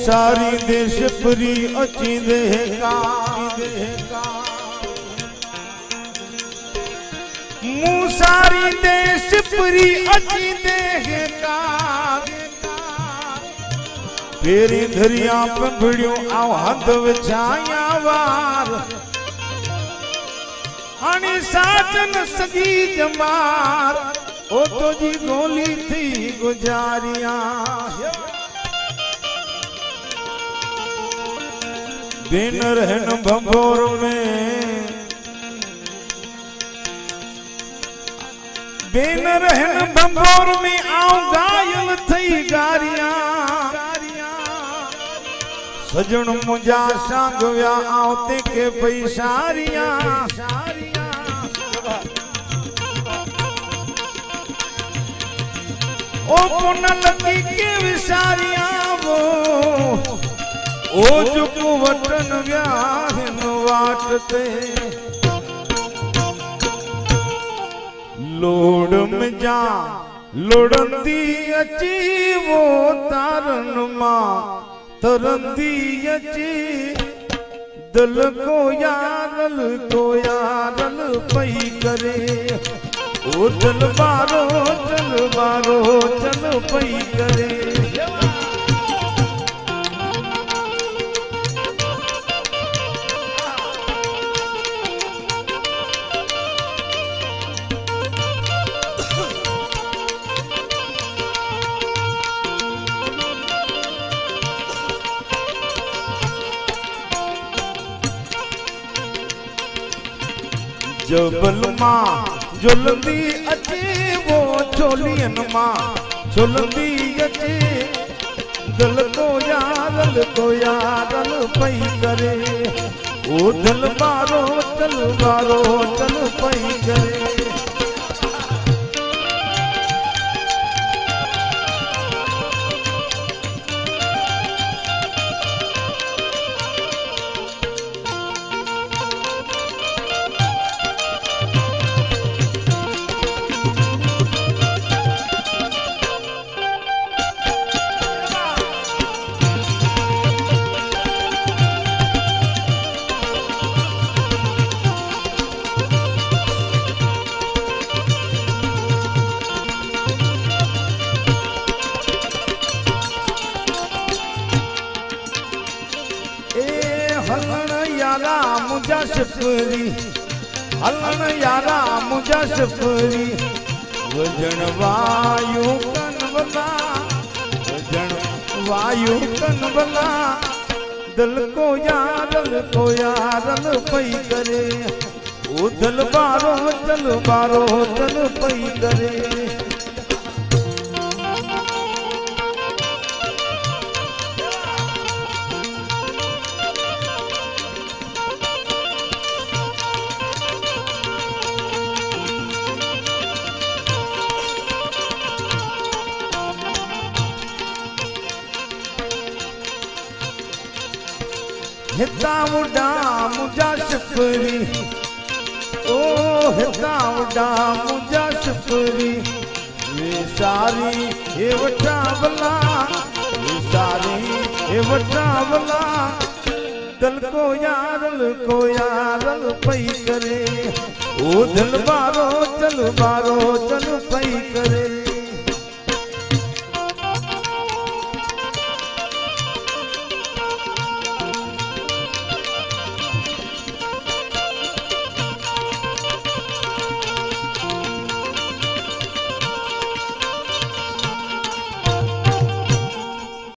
सारी देश परी अची देगा मुँह सारी देश परी अची देगा तेरी धरिया पे भिड़ियों आओ हद विछाया वार आणि साजन सगी जमार ओ तो जी गोली थी गुजारिया दिन रहन भंगोर में दिन रहन भंगोर में आओ गायल थई गारिया सजन मुझा सांगव्या आवते के पैसारिया ओ पुनल की के विसारिया वो ओ जो वतन व्याहन वाटते लोड़ में जा लोड़ंदी अची वो तारन मां तरंदी अची दिल को यारल पई करे ओ दिल बारो चल पई करे जबल मां जुलंदी अचे वो चोलियन मां झुलंदी अचे दिल को यारल पई करे ओ दिल बारो चल पई करे हलन यारा मुझा सफरी वजन वायु कनवला दिल को यारल पई करे ओ दिल बारो चल पई करे हिता उड़ा मुझा सफरी ओ हिता उड़ा मुझा सफरी वे सारी हे वटावला वे सारी हे वटावला दिल को यारल पई करे ओ दिल बारो चल